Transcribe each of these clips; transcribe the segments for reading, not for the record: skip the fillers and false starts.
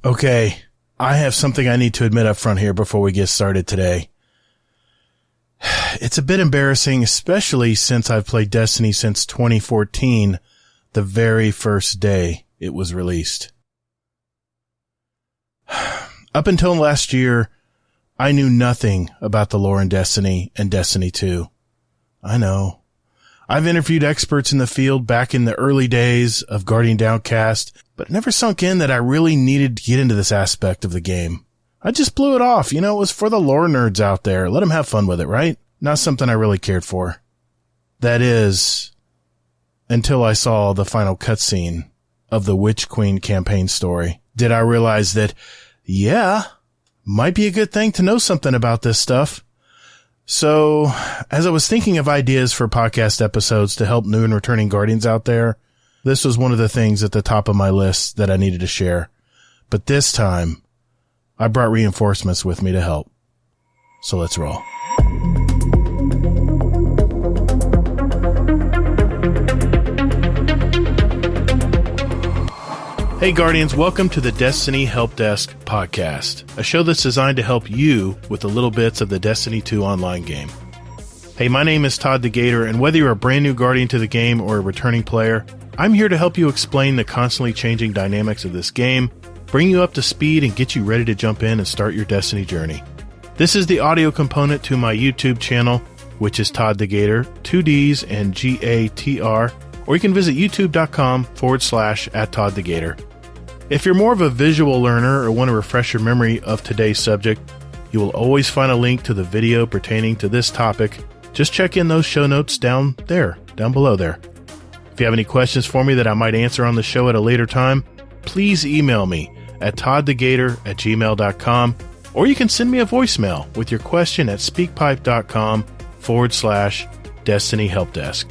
Okay, I have something I need to admit up front here before we get started today. It's a bit embarrassing, especially since I've played Destiny since 2014, the very first day it was released. Up until last year, I knew nothing about the lore in Destiny and Destiny 2. I know. I've interviewed experts in the field back in the early days of Guardian Downcast, but it never sunk in that I really needed to get into this aspect of the game. I just blew it off. It was for the lore nerds out there. Let them have fun with it, right? Not something I really cared for. That is, until I saw the final cutscene of the Witch Queen campaign story. Did I realize that, might be a good thing to know something about this stuff. So, as I was thinking of ideas for podcast episodes to help new and returning Guardians out there, this was one of the things at the top of my list that I needed to share. But this time, I brought reinforcements with me to help. So let's roll. Hey Guardians, welcome to the Destiny Help Desk podcast, a show that's designed to help you with the little bits of the Destiny 2 online game. Hey, my name is Todd the Gator, and whether you're a brand new Guardian to the game or a returning player, I'm here to help you explain the constantly changing dynamics of this game, bring you up to speed, and get you ready to jump in and start your Destiny journey. This is the audio component to my YouTube channel, which is Todd the Gator, 2 Ds and GATR, or you can visit youtube.com/@ToddTheGator. If you're more of a visual learner or want to refresh your memory of today's subject, you will always find a link to the video pertaining to this topic. Just check in those show notes down below there. If you have any questions for me that I might answer on the show at a later time, please email me at toddthegator@gmail.com, or you can send me a voicemail with your question at speakpipe.com/Destiny Help Desk.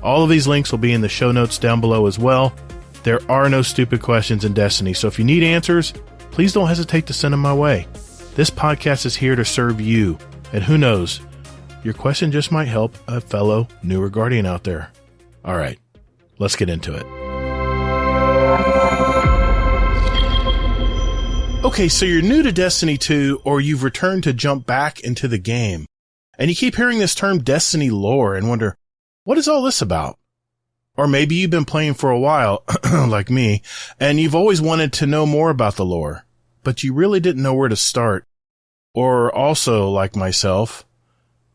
All of these links will be in the show notes down below as well. There are no stupid questions in Destiny, so if you need answers, please don't hesitate to send them my way. This podcast is here to serve you, and who knows, your question just might help a fellow newer Guardian out there. All right, let's get into it. Okay, so you're new to Destiny 2, or you've returned to jump back into the game, and you keep hearing this term Destiny lore and wonder, what is all this about? Or maybe you've been playing for a while, like me, and you've always wanted to know more about the lore, but you really didn't know where to start. Or also, like myself,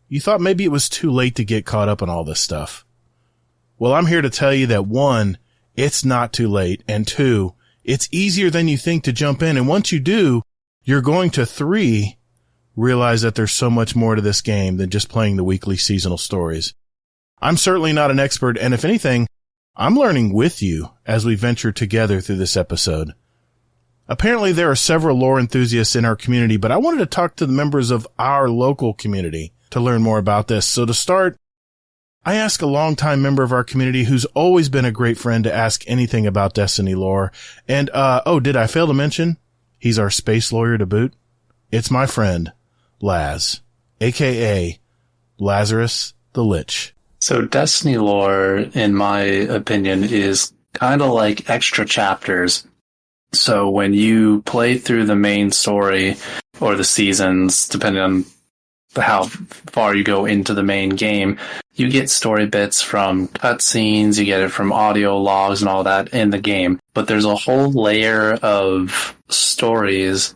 you thought maybe it was too late to get caught up on all this stuff. Well, I'm here to tell you that 1, it's not too late, and 2, it's easier than you think to jump in, and once you do, you're going to 3, realize that there's so much more to this game than just playing the weekly seasonal stories. I'm certainly not an expert, and if anything, I'm learning with you as we venture together through this episode. Apparently, there are several lore enthusiasts in our community, but I wanted to talk to the members of our local community to learn more about this. So to start, I asked a longtime member of our community who's always been a great friend to ask anything about Destiny lore. And, did I fail to mention? He's our space lawyer to boot. It's my friend, Lazz, aka Lazarus the Lich. So Destiny lore, in my opinion, is kind of like extra chapters. So when you play through the main story or the seasons, depending on how far you go into the main game, you get story bits from cutscenes, you get it from audio logs and all that in the game. But there's a whole layer of stories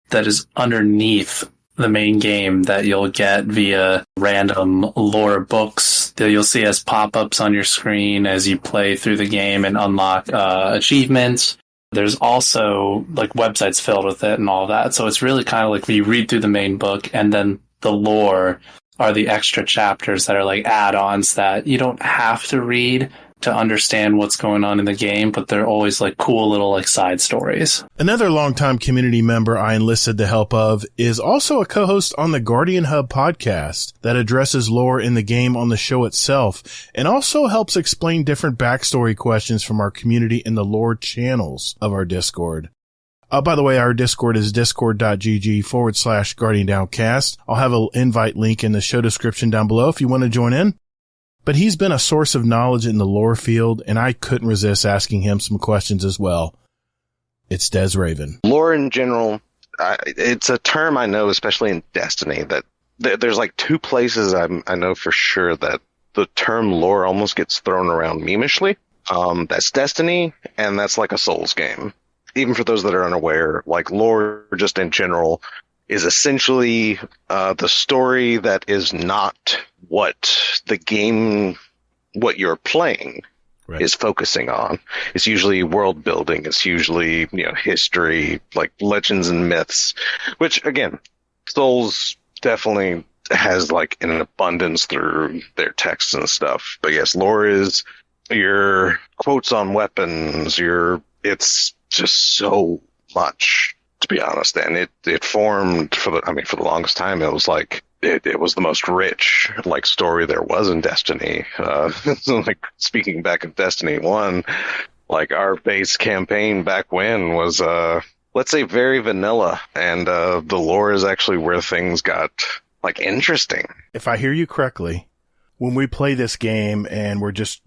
that is underneath the main game that you'll get via random lore books that you'll see as pop-ups on your screen as you play through the game and unlock achievements. There's also like websites filled with it and all that. So it's really kind of like when you read through the main book, and then the lore are the extra chapters that are like add-ons that you don't have to read to understand what's going on in the game, but they're always like cool little like side stories. Another longtime community member I enlisted the help of is also a co-host on the Guardian Hub podcast that addresses lore in the game on the show itself, and also helps explain different backstory questions from our community in the lore channels of our Discord. By the way, our Discord is discord.gg/Guardian Downcast. I'll have an invite link in the show description down below if you want to join in. But he's been a source of knowledge in the lore field, and I couldn't resist asking him some questions as well. It's DesRaven. Lore in general, it's a term I know, especially in Destiny, that there's like two places I know for sure that the term lore almost gets thrown around memishly. That's Destiny, and that's like a Souls game. Even for those that are unaware, like lore just in general is essentially the story that is not what the game, what you're playing is focusing on. It's usually world building. It's usually, history, like legends and myths, which again, Souls definitely has like an abundance through their texts and stuff. But yes, lore is your quotes on weapons, it's just so much, to be honest. And it formed for the longest time. It was like, it was the most rich like story there was in Destiny. Like speaking back of Destiny 1, like our base campaign back when was, let's say very vanilla. And, the lore is actually where things got like interesting. If I hear you correctly, when we play this game and we're just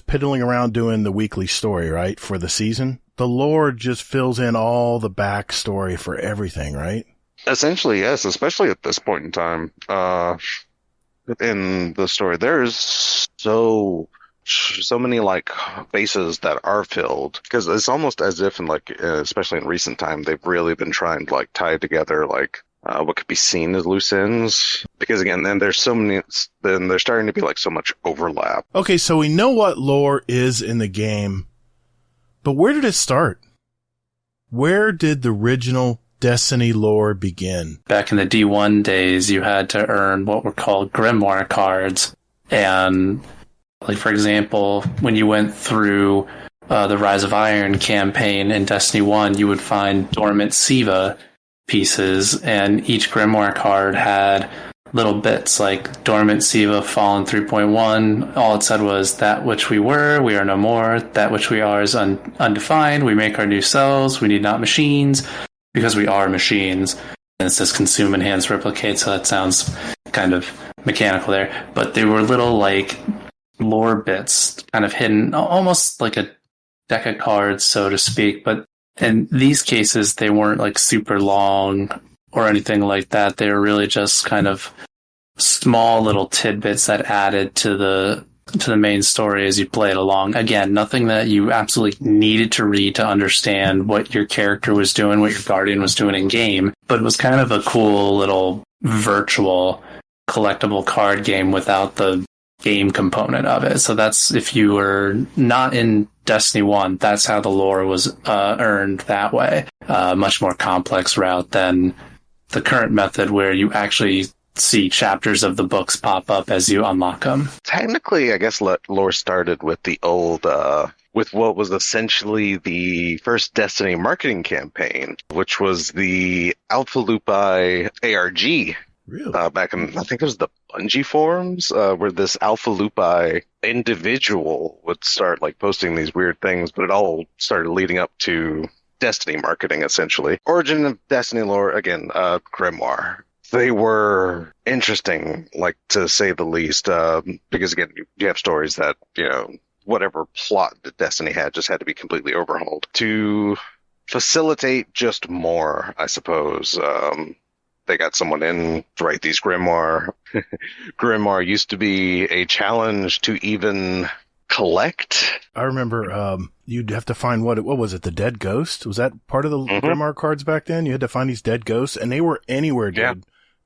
piddling around doing the weekly story, right, for the season, the lore just fills in all the backstory for everything, right? Essentially, yes, especially at this point in time. In the story, there's so many like bases that are filled, because it's almost as if in like, especially in recent time, they've really been trying to like tie together like what could be seen as loose ends, because again, then there's starting to be like so much overlap. Okay, so we know what lore is in the game, but where did it start? Where did the original Destiny lore begin? Back in the D1 days, you had to earn what were called grimoire cards. And, like, for example, when you went through the Rise of Iron campaign in Destiny 1, you would find dormant Siva pieces, and each grimoire card had little bits like dormant Siva fallen 3.1. All it said was, that which we were, we are no more. That which we are is undefined. We make our new selves. We need not machines, because we are machines. And it says consume, enhance, replicate, so that sounds kind of mechanical there. But they were little, like, lore bits kind of hidden, almost like a deck of cards, so to speak. But in these cases, they weren't, like, super long or anything like that. They were really just kind of small little tidbits that added to the main story as you play it along. Again, nothing that you absolutely needed to read to understand what your character was doing, what your guardian was doing in game, but it was kind of a cool little virtual collectible card game without the game component of it. So that's, if you were not in Destiny 1, that's how the lore was earned that way. Much more complex route than the current method where you actually see chapters of the books pop up as you unlock them. Technically, I guess lore started with the old, with what was essentially the first Destiny marketing campaign, which was the Alpha Lupi ARG. Really? Back in, I think it was the Bungie forums, where this Alpha Lupi individual would start like posting these weird things, but it all started leading up to Destiny marketing, essentially. Origin of Destiny lore, again, grimoire. They were interesting, like, to say the least, because again, you have stories that, whatever plot that Destiny had just had to be completely overhauled to facilitate just more, I suppose. They got someone in to write these grimoire. Grimoire used to be a challenge to even collect. I remember you'd have to find what was it, the dead ghost? Was that part of the grimoire cards back then? You had to find these dead ghosts, and they were anywhere, dude. Yeah.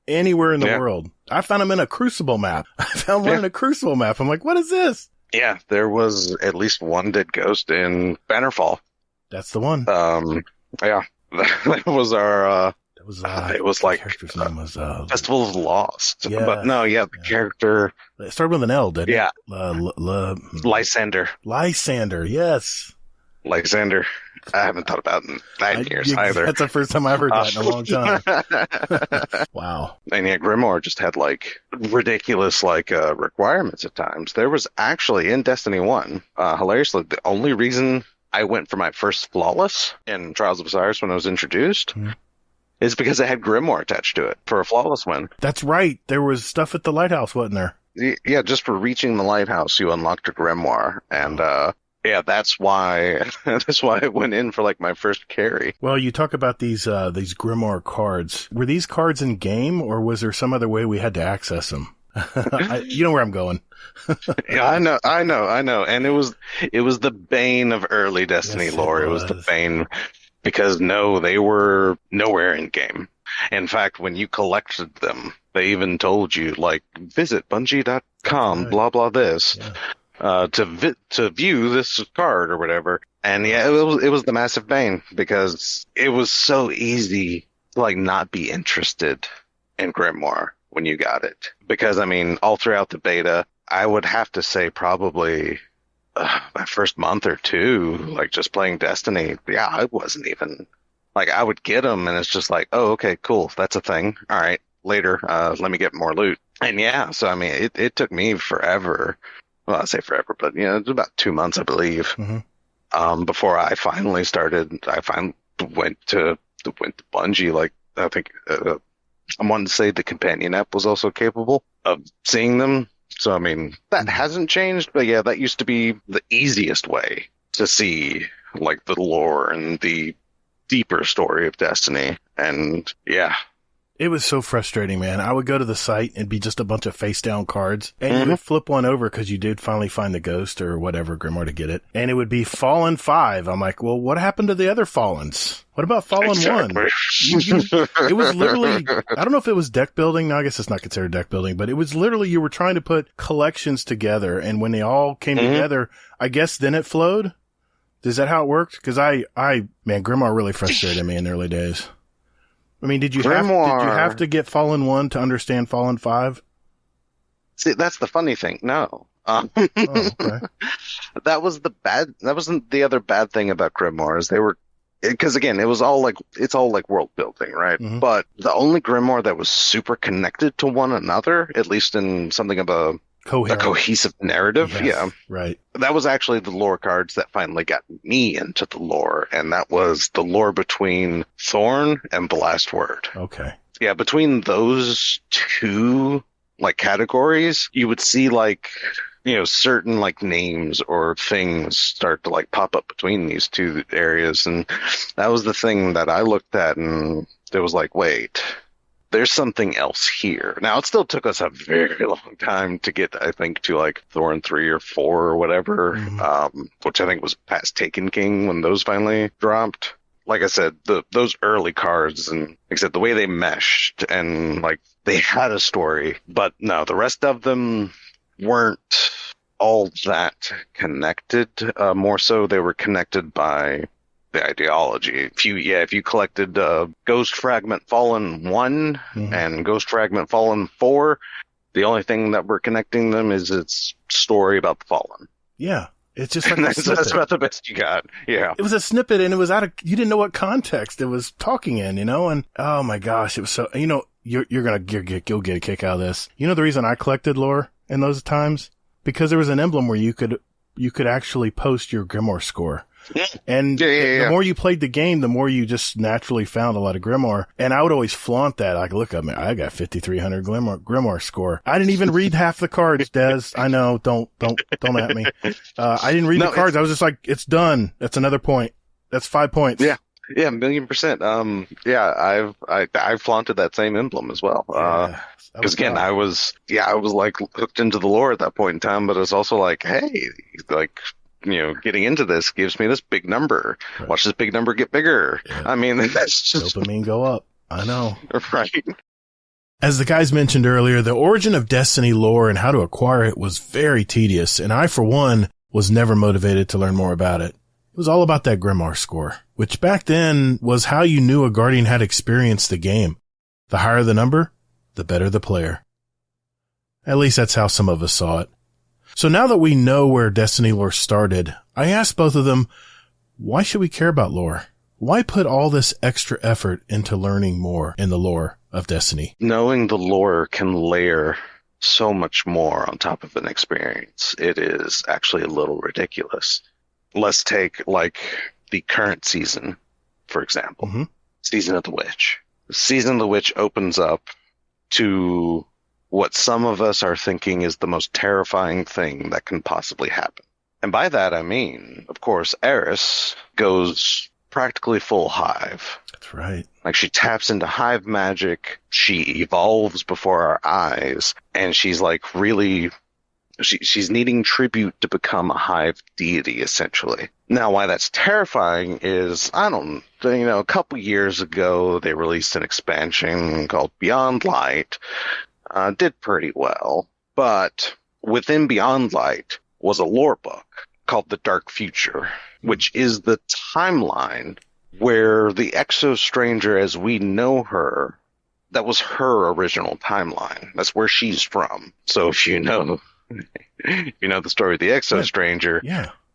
Anywhere in the world. I found them in a Crucible map. I found one in a Crucible map. I'm like, what is this? Yeah, there was at least one dead ghost in Bannerfall. That's the one. Yeah, that was our. It was like character's name was Festival of Lost. Yeah, but no, the character. It started with an L, didn't it? Lysander. Lysander, yes. Lysander. I haven't thought about it in 9 years either. That's the first time I've heard that in a long time. Wow. And yeah, Grimoire just had like ridiculous requirements at times. There was actually in Destiny 1, hilariously, the only reason I went for my first flawless in Trials of Osiris when I was introduced is because it had Grimoire attached to it for a flawless win. That's right. There was stuff at the lighthouse, wasn't there? Yeah, just for reaching the lighthouse, you unlocked a Grimoire, and Yeah, that's why that's why I went in for like my first carry. Well, you talk about these Grimoire cards. Were these cards in game, or was there some other way we had to access them? You know where I'm going. Yeah, I know. And it was the bane of early Destiny Yes, lore. It was the bane because no, they were nowhere in game. In fact, when you collected them, they even told you like visit Bungie.com, right. blah blah this. Yeah. To view this card or whatever. And yeah, it was the massive bane because it was so easy to like not be interested in Grimoire when you got it. Because I mean, all throughout the beta, I would have to say probably my first month or two, like just playing Destiny, yeah, I wasn't even like I would get them and it's just like, oh, okay, cool, that's a thing. All right, later, let me get more loot. And yeah, so I mean, it took me forever. Well, I say forever, but it was about 2 months, I believe, before I finally started. I finally went to Bungie. Like I think I wanted to say the companion app was also capable of seeing them. So I mean that hasn't changed, but yeah, that used to be the easiest way to see like the lore and the deeper story of Destiny. And yeah. It was so frustrating, man. I would go to the site and be just a bunch of face down cards, and you would flip one over because you did finally find the ghost or whatever Grimoire to get it, and it would be Fallen 5. I'm like, well, what happened to the other Fallens? What about Fallen 1? It was literally, I don't know if it was deck building. No, I guess it's not considered deck building, but it was literally you were trying to put collections together, and when they all came together, I guess then it flowed. Is that how it worked? Because man, Grimoire really frustrated me in the early days. I mean, did you have to get Fallen 1 to understand Fallen 5? See, that's the funny thing. No. Okay. That wasn't the other bad thing about Grimoire is because again, it's all like world building, right? Mm-hmm. But the only Grimoire that was super connected to one another, at least in something of a cohesive narrative. Yes, yeah. Right. That was actually the lore cards that finally got me into the lore, and that was the lore between Thorn and the Last Word. Okay. Yeah, between those two like categories, you would see like certain like names or things start to like pop up between these two areas, and that was the thing that I looked at, and it was like, wait, there's something else here. Now, it still took us a very long time to get, I think, to like Thorn 3 or 4 or whatever, which I think was past Taken King when those finally dropped. Like I said, those early cards, and like I said, the way they meshed and like they had a story, but no, the rest of them weren't all that connected. More so, they were connected by the ideology. If you collected Ghost Fragment Fallen 1 and Ghost Fragment Fallen 4, the only thing that we're connecting them is its story about the Fallen. Yeah. It's just like that's about the best you got. Yeah. It was a snippet, and it was you didn't know what context it was talking in, and oh my gosh, it was so, you'll get a kick out of this. You know the reason I collected lore in those times? Because there was an emblem where you could actually post your Grimoire score. And the more you played the game, the more you just naturally found a lot of Grimoire. And I would always flaunt that. Like, look, I got 5,300 Grimoire score. I didn't even read half the cards, Des. I know. Don't at me. I didn't read the cards. I was just like, it's done. That's another point. That's 5 points. Yeah. Yeah, 1,000,000%. I've flaunted that same emblem as well. Because again, I was like hooked into the lore at that point in time, but it's also like, hey, like, getting into this gives me this big number. Right. Watch this big number get bigger. Yeah. I mean, that's just dopamine go up. I know. Right. As the guys mentioned earlier, the origin of Destiny lore and how to acquire it was very tedious, and I, for one, was never motivated to learn more about it. It was all about that Grimoire score, which back then was how you knew a Guardian had experienced the game. The higher the number, the better the player. At least that's how some of us saw it. So now that we know where Destiny lore started, I asked both of them, why should we care about lore? Why put all this extra effort into learning more in the lore of Destiny? Knowing the lore can layer so much more on top of an experience. It is actually a little ridiculous. Let's take like the current season, for example. Season of the Witch. Season of the Witch opens up to what some of us are thinking is the most terrifying thing that can possibly happen. And by that, I mean, of course, Eris goes practically full hive. That's right. Like, she taps into hive magic, she evolves before our eyes, and she's like really, she's needing tribute to become a hive deity, essentially. Now, why that's terrifying is, a couple years ago, they released an expansion called Beyond Light. Did pretty well, but within Beyond Light was a lore book called The Dark Future, which is the timeline where the Exo Stranger as we know her, that was her original timeline. That's where she's from. So if you know the story of the Exo Stranger,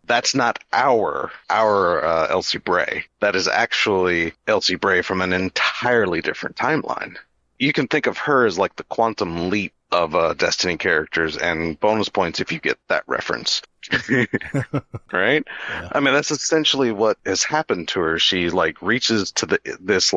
that's not our Elsie Bray. That is actually Elsie Bray from an entirely different timeline. You can think of her as like the quantum leap of Destiny characters, and bonus points if you get that reference. Right? Yeah. I mean, that's essentially what has happened to her. She like reaches to this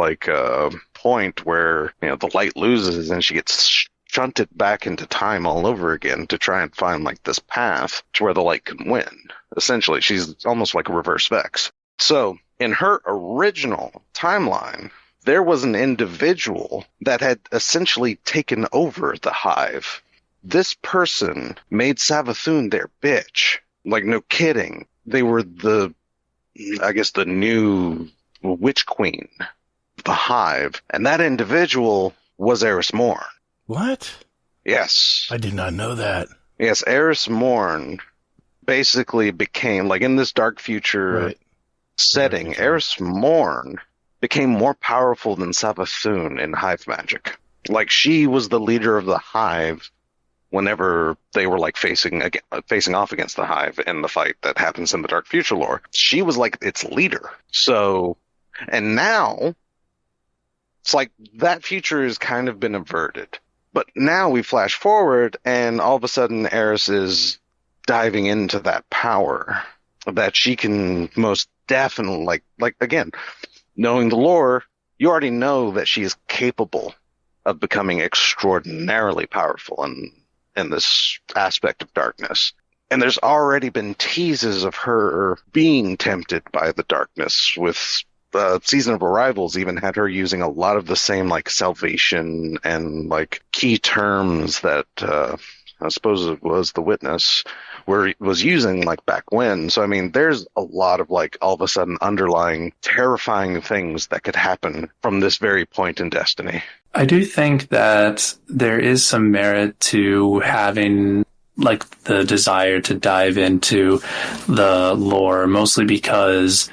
point where the light loses, and she gets shunted back into time all over again to try and find like this path to where the light can win. Essentially, she's almost like a reverse Vex. So in her original timeline, there was an individual that had essentially taken over the hive. This person made Savathun their bitch. Like, no kidding. They were the new witch queen of the hive. And that individual was Eris Morn. What? Yes. I did not know that. Yes, Eris Morn basically became, like in this dark future setting, Eris Morn became more powerful than Savathun in hive magic. Like, she was the leader of the hive whenever they were like facing off against the hive in the fight that happens in the Dark Future lore. She was like its leader. So, and now it's like that future has kind of been averted. But now we flash forward, and all of a sudden Eris is diving into that power that she can most definitely, like again, knowing the lore, you already know that she is capable of becoming extraordinarily powerful in this aspect of darkness. And there's already been teases of her being tempted by the darkness, with Season of Arrivals even had her using a lot of the same like salvation and like key terms that I suppose it was the Witness was using like back when. So I mean, there's a lot of like all of a sudden underlying terrifying things that could happen from this very point in Destiny. I do think that there is some merit to having like the desire to dive into the lore, mostly because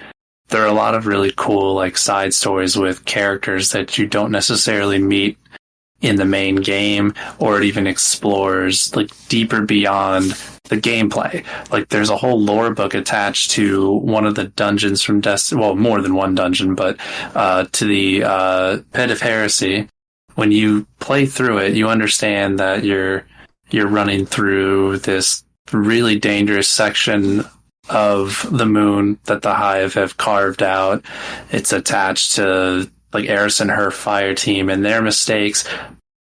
there are a lot of really cool like side stories with characters that you don't necessarily meet in the main game, or it even explores like deeper beyond the gameplay. Like, there's a whole lore book attached to one of the dungeons from Destiny, well, more than one dungeon, but to the Pit of Heresy. When you play through it, you understand that you're running through this really dangerous section of the moon that the Hive have carved out. It's attached to like Eris and her fire team and their mistakes,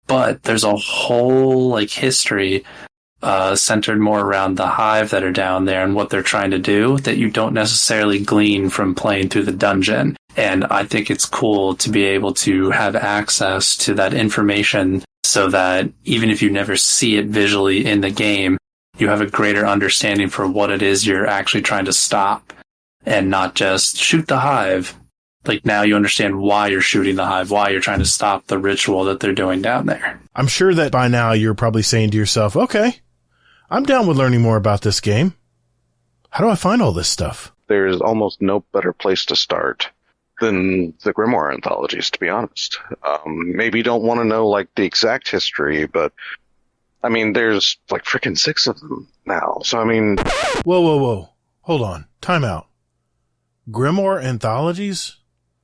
but there's a whole like history centered more around the Hive that are down there and what they're trying to do that you don't necessarily glean from playing through the dungeon. And I think it's cool to be able to have access to that information so that even if you never see it visually in the game, you have a greater understanding for what it is you're actually trying to stop, and not just shoot the Hive. Like, now you understand why you're shooting the Hive, why you're trying to stop the ritual that they're doing down there. I'm sure that by now you're probably saying to yourself, okay, I'm down with learning more about this game. How do I find all this stuff? There's almost no better place to start than the Grimoire anthologies, to be honest. Maybe you don't want to know like the exact history, but I mean, there's like freaking 6 of them now. So I mean, whoa, hold on, time out. Grimoire anthologies?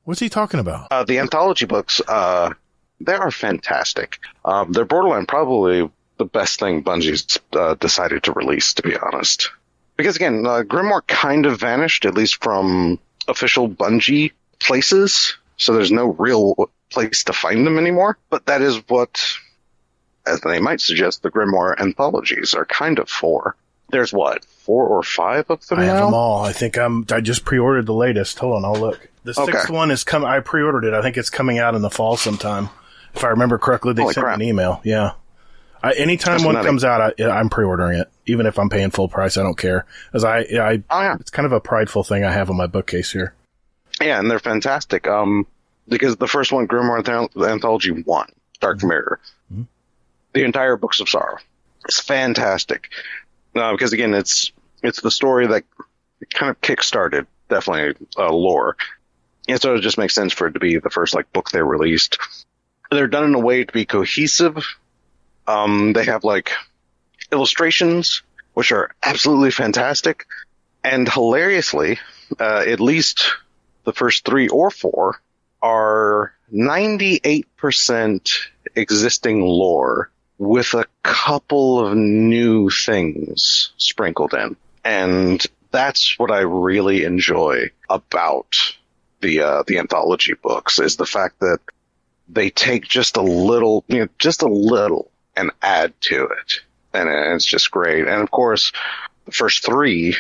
What's he talking about? The anthology books, they are fantastic. They're borderline probably the best thing Bungie's decided to release, to be honest. Because again, Grimoire kind of vanished, at least from official Bungie places, so there's no real place to find them anymore. But that is what, as they might suggest, the Grimoire anthologies are kind of for. There's what, 4 or 5 of them I now? have them all. I think I just pre-ordered the latest. Hold on, I'll look. The sixth one is coming. I pre-ordered it. I think it's coming out in the fall sometime. If I remember correctly, they sent me an email. Yeah. Anytime one comes out, I'm pre-ordering it. Even if I'm paying full price, I don't care. As it's kind of a prideful thing I have on my bookcase here. Yeah, and they're fantastic. Because the first one, Grimoire Anthology 1, Dark Mirror, the entire Books of Sorrow, it's fantastic. Because again, it's the story that kind of kick-started, definitely, lore. And so it just makes sense for it to be the first book they released. They're done in a way to be cohesive. They have illustrations, which are absolutely fantastic. And hilariously, at least the first 3 or 4 are 98% existing lore with a couple of new things sprinkled in. And that's what I really enjoy about the anthology books, is the fact that they take just a little, and add to it. And it's just great. And of course, the first 3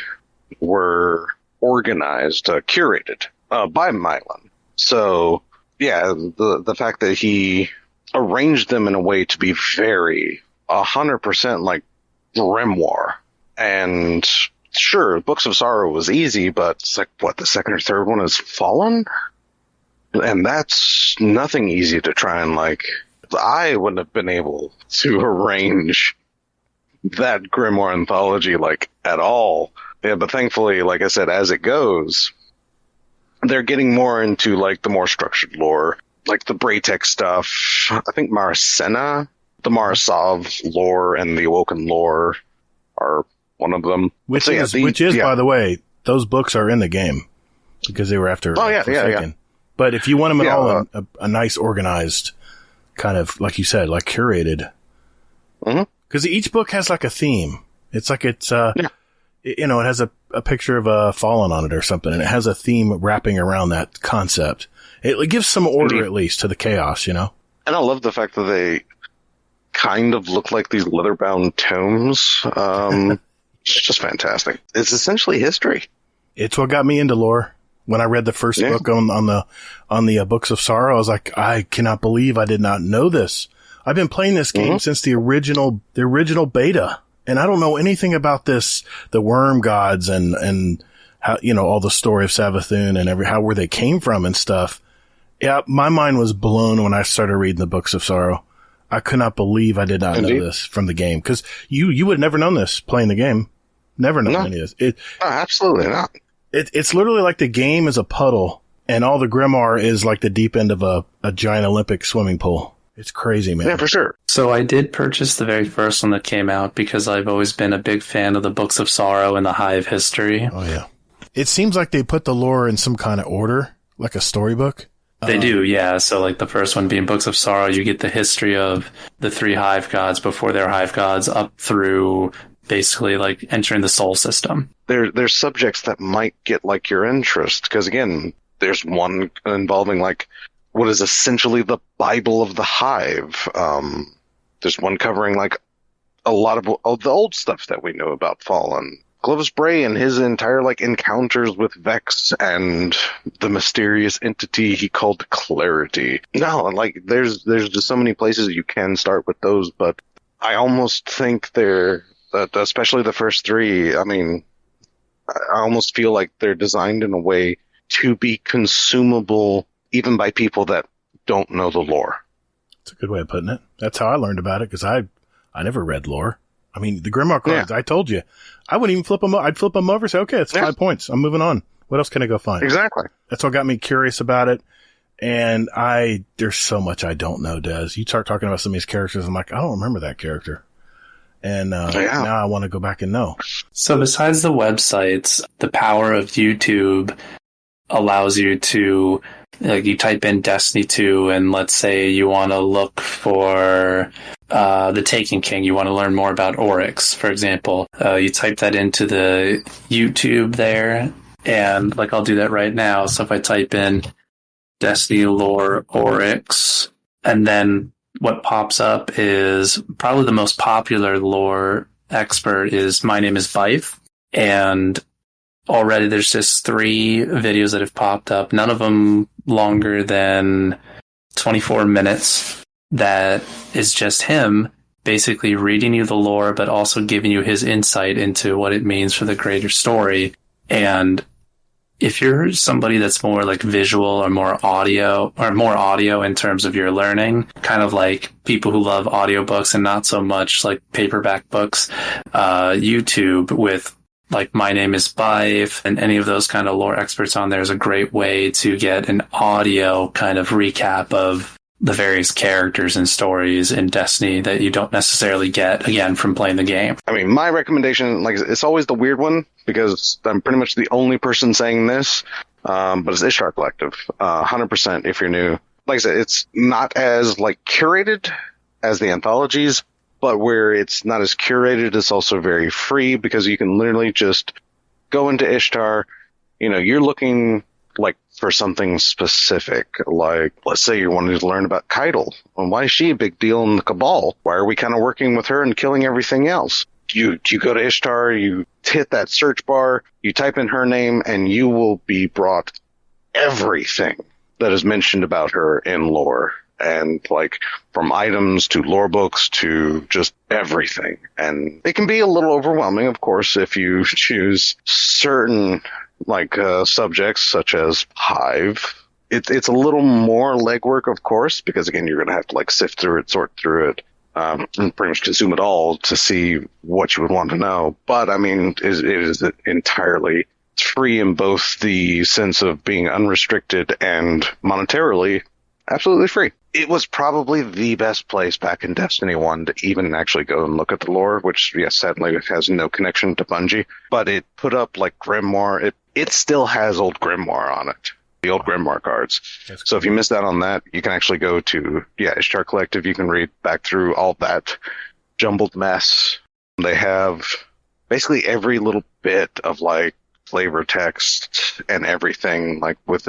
were organized, curated by Milan. So, yeah, the fact that he arranged them in a way to be very 100% like grimoire. And sure, Books of Sorrow was easy, but it's the second or third one is Fallen? And that's nothing easy to try and I wouldn't have been able to arrange that grimoire anthology at all. Yeah, but thankfully, like I said, as it goes, they're getting more into the more structured lore, like the Braytek stuff. I think Maracena, the Marasov lore, and the Awoken lore are one of them. Which is, by the way, those books are in the game because they were after. Oh yeah. But if you want them all in a nice, organized, kind of like you said, curated, because each book has a theme. It's it has a picture of a Fallen on it or something, and it has a theme wrapping around that concept. It gives some order, at least, to the chaos, And I love the fact that they kind of look like these leather-bound tomes. It's just fantastic. It's essentially history. It's what got me into lore. When I read the first book on the Books of Sorrow, I was like, I cannot believe I did not know this. I've been playing this game since the original beta. And I don't know anything about the worm gods and how, all the story of Savathun and where they came from and stuff. Yeah, my mind was blown when I started reading the Books of Sorrow. I could not believe I did not know this from the game, because you would have never known this playing the game. Never known any of this. No, absolutely not. It's literally like the game is a puddle and all the grimoire is like the deep end of a giant Olympic swimming pool. It's crazy, man. Yeah, for sure. So I did purchase the very first one that came out because I've always been a big fan of the Books of Sorrow and the Hive history. Oh, yeah. It seems like they put the lore in some kind of order, like a storybook. They do, yeah. So the first one being Books of Sorrow, you get the history of the 3 Hive gods before they're Hive gods up through basically entering the soul system. There's subjects that might get your interest, because again, there's one involving what is essentially the Bible of the Hive. There's one covering a lot of the old stuff that we know about Fallen. Clovis Bray and his entire encounters with Vex and the mysterious entity he called Clarity. No, there's just so many places you can start with those, but I almost think especially the first 3, I mean, I almost feel like they're designed in a way to be consumable even by people that don't know the lore. That's a good way of putting it. That's how I learned about it, because I never read lore. I mean, the Grimoire cards, I told you, I wouldn't even flip them. I'd flip them over and say, okay, it's 5 points. I'm moving on. What else can I go find? Exactly. That's what got me curious about it. And there's so much I don't know, Des. You start talking about some of these characters, I'm like, I don't remember that character. And now I want to go back and know. So besides the websites, the power of YouTube allows you to, you type in Destiny 2, and let's say you want to look for the Taken King. You want to learn more about Oryx, for example. You type that into the YouTube there, and I'll do that right now. So if I type in Destiny lore Oryx, and then what pops up is probably the most popular lore expert is My Name is Bife, and already there's just 3 videos that have popped up, none of them longer than 24 minutes, that is just him basically reading you the lore, but also giving you his insight into what it means for the greater story. And if you're somebody that's more like visual or more audio in terms of your learning, kind of like people who love audiobooks and not so much like paperback books, YouTube with like My Name is Bife and any of those kind of lore experts on there is a great way to get an audio kind of recap of the various characters and stories in Destiny that you don't necessarily get, again, from playing the game. I mean, my recommendation, like, it's always the weird one, because I'm pretty much the only person saying this, but it's Ishtar Collective. 100% if you're new. Like I said, it's not as, like, curated as the anthologies, but where it's not as curated, it's also very free, because you can literally just go into Ishtar, you know, you're looking like for something specific, like let's say you wanted to learn about Keitel. Well, why is she a big deal in the Cabal? Why are we kind of working with her and killing everything else? You go to Ishtar, you hit that search bar, you type in her name, and you will be brought everything that is mentioned about her in lore. And like from items to lore books to just everything. And it can be a little overwhelming, of course, if you choose certain like subjects such as Hive. It's a little more legwork, of course, because again, you're going to have to like sift through it, sort through it, and pretty much consume it all to see what you would want to know. But I mean, it is entirely free in both the sense of being unrestricted and monetarily absolutely free. It was probably the best place back in Destiny 1 to even actually go and look at the lore, which, yes, sadly has no connection to Bungie. But it put up, like, Grimoire. It still has old Grimoire on it, the old Grimoire cards. That's so cool. If you missed out on that, you can actually go to, Ishtar Collective. You can read back through all that jumbled mess. They have basically every little bit of, like, flavor text and everything, like, with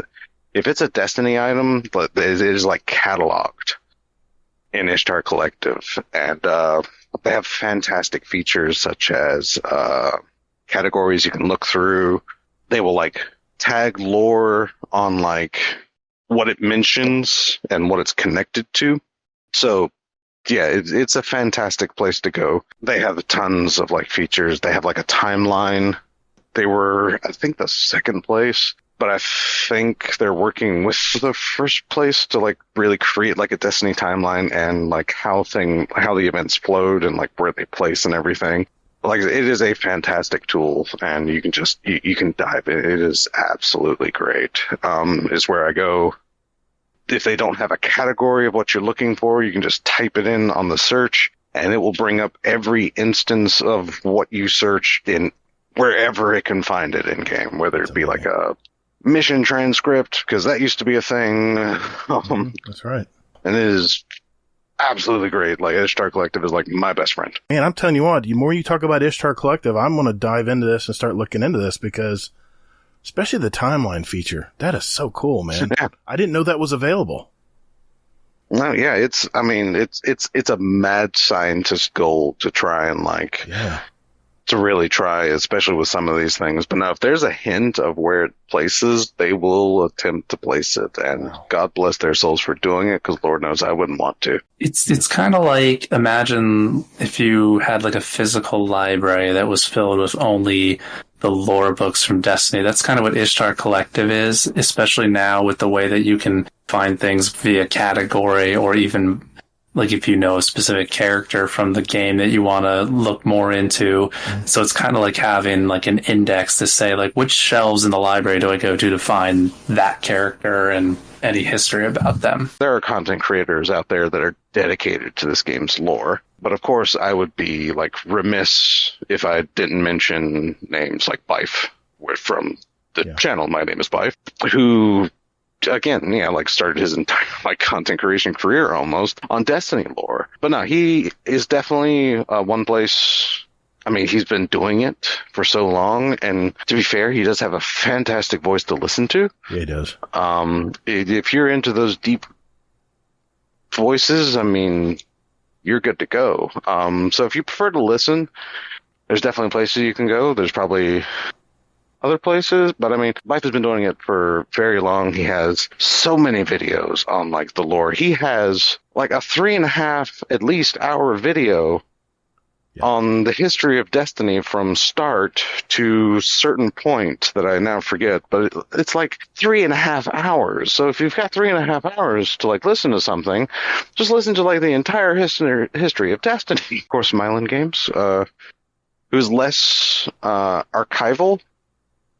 if it's a Destiny item, but it is like cataloged in Ishtar Collective. And they have fantastic features such as categories you can look through. They will like tag lore on like what it mentions and what it's connected to. So yeah, it's a fantastic place to go. They have tons of like features. They have like a timeline. They were, I think, the second place. But I think they're working with the first place to like really create like a Destiny timeline and like how the events flowed and like where they place and everything. Like it is a fantastic tool, and you can just you can dive in. It is absolutely great. Is where I go. If they don't have a category of what you're looking for, you can just type it in on the search, and it will bring up every instance of what you searched in wherever it can find it in game, whether it be like a mission transcript, because that used to be a thing. That's right. And it is absolutely great. Like, Ishtar Collective is like my best friend. Man, I'm telling you what, the more you talk about Ishtar Collective, I'm going to dive into this and start looking into this, because especially the timeline feature, that is so cool, man. Yeah. I didn't know that was available. No, yeah, it's a mad scientist goal to try and like, to really try, especially with some of these things. But now, if there's a hint of where it places, they will attempt to place it. And God bless their souls for doing it, because Lord knows I wouldn't want to. It's kind of like, imagine if you had like a physical library that was filled with only the lore books from Destiny. That's kind of what Ishtar Collective is, especially now with the way that you can find things via category, or even like if you know a specific character from the game that you want to look more into. So it's kind of like having like an index to say like, which shelves in the library do I go to find that character and any history about them. There are content creators out there that are dedicated to this game's lore. But of course, I would be like remiss if I didn't mention names like Bife from the channel My Name is Bife, who again, like started his entire like content creation career almost on Destiny lore. But no, he is definitely one place. I mean, he's been doing it for so long, and to be fair, he does have a fantastic voice to listen to. Yeah, he does. If you're into those deep voices, I mean, you're good to go. So if you prefer to listen, there's definitely places you can go. There's probably other places, but I mean, Bife has been doing it for very long. He has so many videos on like the lore. He has like a 3.5 at least hour video on the history of Destiny from start to certain point that I now forget, but it's like 3.5 hours. So if you've got 3.5 hours to like listen to something, just listen to like the entire history of Destiny. Of course, Mylan Games, who's less archival.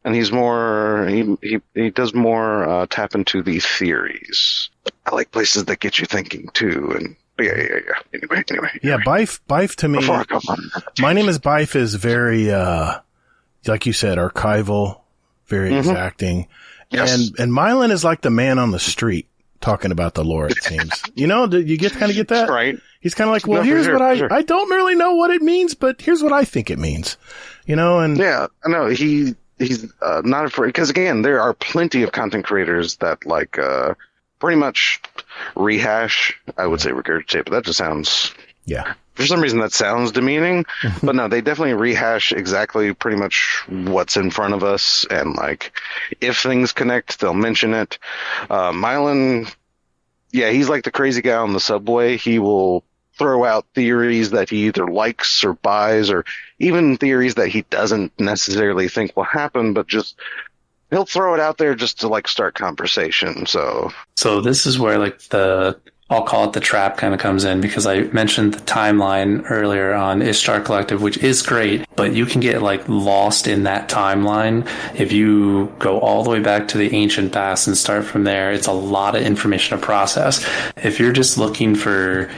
And he's more, he does more tap into the theories. I like places that get you thinking too. And yeah. Anyway. Yeah, Bife to me, My Name is Bife is very, like you said, archival, very exacting. Yes. And Mylan is like the man on the street talking about the lore, it seems. You know, do you kind of get that? Right. He's kind of like, well, here's what I don't really know what it means, but here's what I think it means. You know, and yeah, I know he's not afraid, because again, there are plenty of content creators that like pretty much rehash. I would say regurgitate, but that just sounds for some reason that sounds demeaning. But no, they definitely rehash exactly pretty much what's in front of us, and like if things connect, they'll mention it. Mylan, he's like the crazy guy on the subway. He will throw out theories that he either likes or buys, or even theories that he doesn't necessarily think will happen, but just he'll throw it out there just to like start conversation. So this is where like I'll call it the trap kind of comes in, because I mentioned the timeline earlier on Ishtar Collective, which is great, but you can get like lost in that timeline if you go all the way back to the ancient past and start from there. It's a lot of information to process. If you're just looking for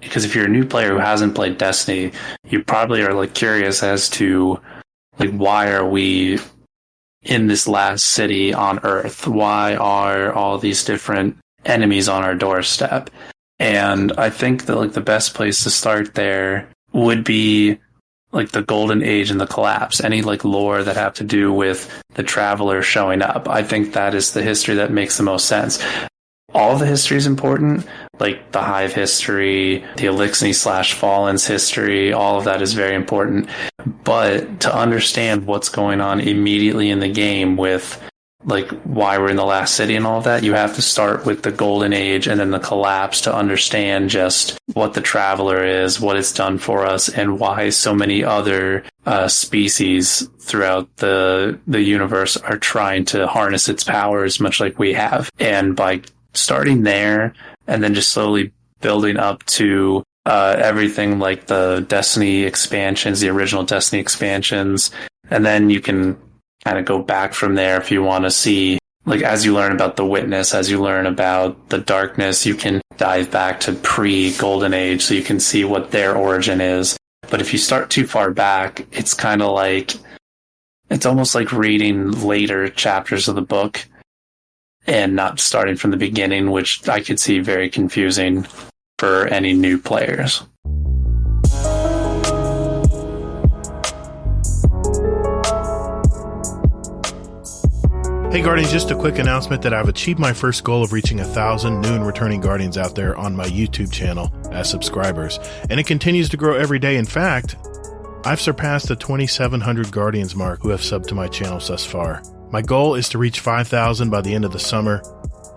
because if you're a new player who hasn't played Destiny, you probably are like curious as to like, why are we in this last city on Earth? Why are all these different enemies on our doorstep? And I think that like the best place to start there would be like the Golden Age and the Collapse, any like lore that have to do with the Traveler showing up. I think that is the history that makes the most sense. All the history is important, like the Hive history, the Elixni/Fallen's history, all of that is very important. But to understand what's going on immediately in the game with like why we're in the last city and all of that, you have to start with the Golden Age and then the Collapse to understand just what the Traveler is, what it's done for us, and why so many other species throughout the universe are trying to harness its powers, much like we have. And by starting there and then just slowly building up to everything like the Destiny expansions, the original Destiny expansions, and then you can kind of go back from there if you want to see, like, as you learn about the Witness, as you learn about the Darkness, you can dive back to pre-Golden Age so you can see what their origin is. But if you start too far back, it's kind of like, it's almost like reading later chapters of the book and not starting from the beginning, which I could see very confusing for any new players. Hey Guardians, just a quick announcement that I've achieved my first goal of reaching 1,000 new and returning Guardians out there on my YouTube channel as subscribers, and it continues to grow every day. In fact, I've surpassed the 2,700 Guardians mark who have subbed to my channels thus far. My goal is to reach 5,000 by the end of the summer,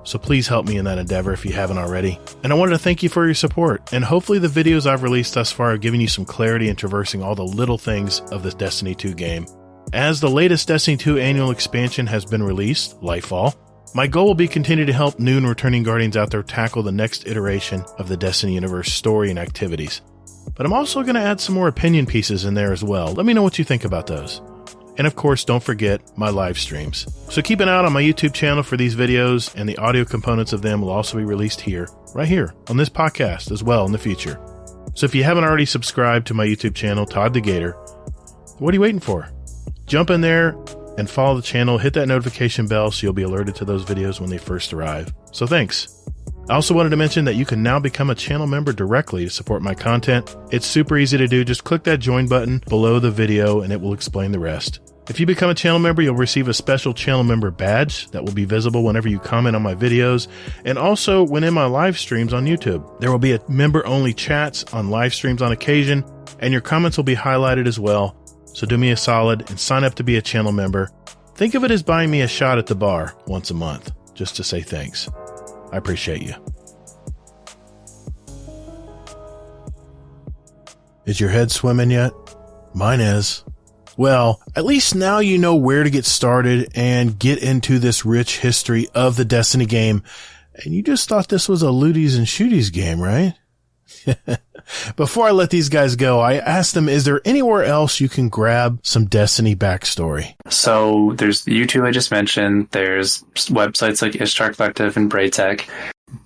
so please help me in that endeavor if you haven't already. And I wanted to thank you for your support, and hopefully the videos I've released thus far have given you some clarity in traversing all the little things of this Destiny 2 game. As the latest Destiny 2 annual expansion has been released, Lightfall, my goal will be to continue to help new and returning Guardians out there tackle the next iteration of the Destiny universe story and activities. But I'm also going to add some more opinion pieces in there as well. Let me know what you think about those. And of course, don't forget my live streams. So keep an eye out on my YouTube channel for these videos, and the audio components of them will also be released here, right here, on this podcast as well in the future. So if you haven't already subscribed to my YouTube channel, Todd the Gator, what are you waiting for? Jump in there and follow the channel, hit that notification bell so you'll be alerted to those videos when they first arrive. So thanks. I also wanted to mention that you can now become a channel member directly to support my content. It's super easy to do. Just click that join button below the video and it will explain the rest. If you become a channel member, you'll receive a special channel member badge that will be visible whenever you comment on my videos and also when in my live streams on YouTube. There will be a member-only chats on live streams on occasion, and your comments will be highlighted as well. So do me a solid and sign up to be a channel member. Think of it as buying me a shot at the bar once a month, just to say thanks. I appreciate you. Is your head swimming yet? Mine is. Well, at least now you know where to get started and get into this rich history of the Destiny game. And you just thought this was a looties and shooties game, right? Before I let these guys go, I asked them, is there anywhere else you can grab some Destiny backstory? So there's the YouTube I just mentioned. There's websites like Ishtar Collective and Braytech.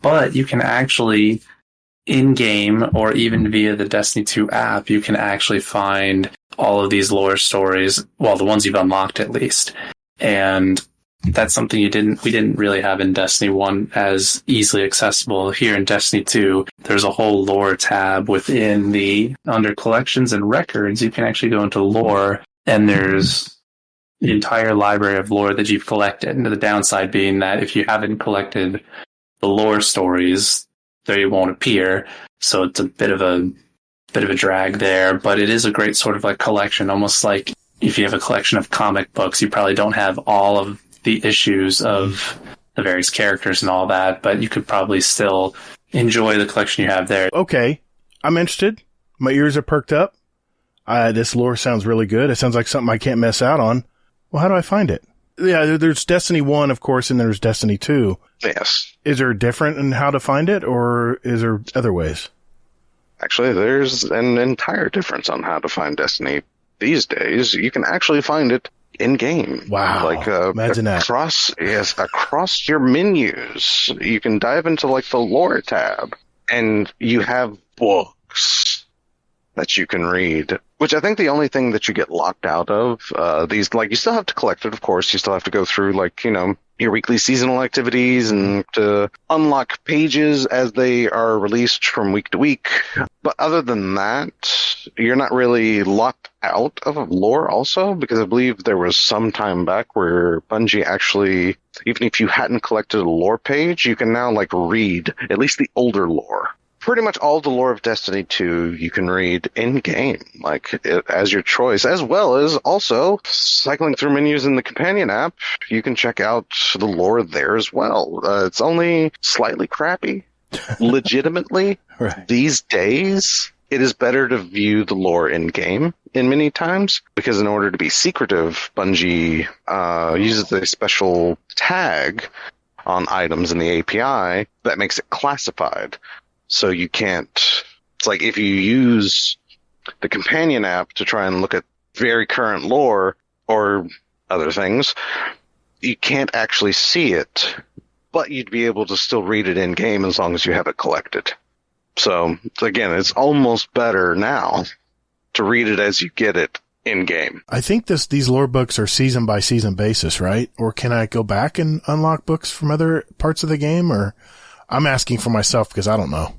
But you can actually, in-game or even via the Destiny 2 app, you can actually find all of these lore stories, well, the ones you've unlocked at least. And that's something we didn't really have in Destiny 1 as easily accessible. Here in Destiny 2, there's a whole lore tab under collections and records. You can actually go into lore, and there's the entire library of lore that you've collected. And the downside being that if you haven't collected the lore stories, they won't appear. So it's a bit of a drag there, but it is a great sort of like collection, almost like if you have a collection of comic books, you probably don't have all of the issues of the various characters and all that, but you could probably still enjoy the collection you have there. Okay, I'm interested. My ears are perked up. This lore sounds really good. It sounds like something I can't miss out on. Well, how do I find it? Yeah, there's Destiny 1, of course, and there's Destiny 2. Yes. Is there different in how to find it, or is there other ways? Actually, there's an entire difference on how to find Destiny these days. You can actually find it in-game. Wow. Imagine that. Across your menus. You can dive into like the lore tab, and you have books that you can read, which I think the only thing that you get locked out of, you still have to collect it, of course. You still have to go through, your weekly seasonal activities and to unlock pages as they are released from week to week. But other than that, you're not really locked out of lore also, because I believe there was some time back where Bungie actually, even if you hadn't collected a lore page, you can now read at least the older lore. Pretty much all the lore of Destiny 2 you can read in-game, as your choice, as well as also cycling through menus in the companion app. You can check out the lore there as well. It's only slightly crappy, legitimately. Right. These days, it is better to view the lore in-game in many times, because in order to be secretive, Bungie uses a special tag on items in the API that makes it classified. So you can't, it's like if you use the companion app to try and look at very current lore or other things, you can't actually see it, but you'd be able to still read it in game as long as you have it collected. So again, it's almost better now to read it as you get it in game. I think these lore books are season by season basis, right? Or can I go back and unlock books from other parts of the game? Or I'm asking for myself because I don't know.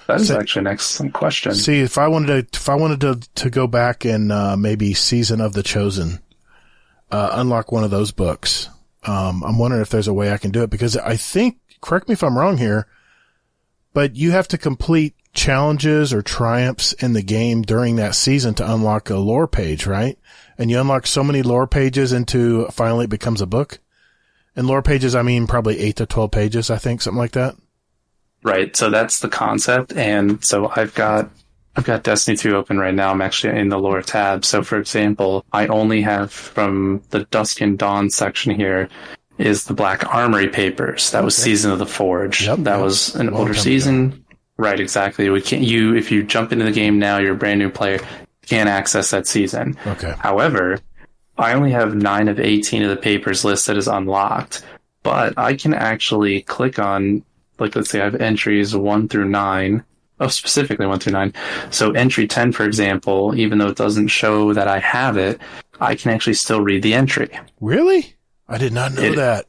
That is actually an excellent question. See, if I wanted to go back and maybe Season of the Chosen, unlock one of those books, I'm wondering if there's a way I can do it, because I think, correct me if I'm wrong here, but you have to complete challenges or triumphs in the game during that season to unlock a lore page, right? And you unlock so many lore pages into finally it becomes a book. And lore pages, I mean probably 8 to 12 pages, I think, something like that. Right, so that's the concept, and so I've got Destiny 2 open right now. I'm actually in the lore tab. So, for example, I only have from the Dusk and Dawn section here is the Black Armory papers. That was Season of the Forge. That was an older season. Right, exactly. If you jump into the game now, you're a brand new player, can't access that season. Okay. However, I only have 9 of 18 of the papers listed as unlocked, but I can actually click on, let's say I have entries 1 through 9. Oh, specifically 1 through 9. So entry 10, for example, even though it doesn't show that I have it, I can actually still read the entry. Really? I did not know that.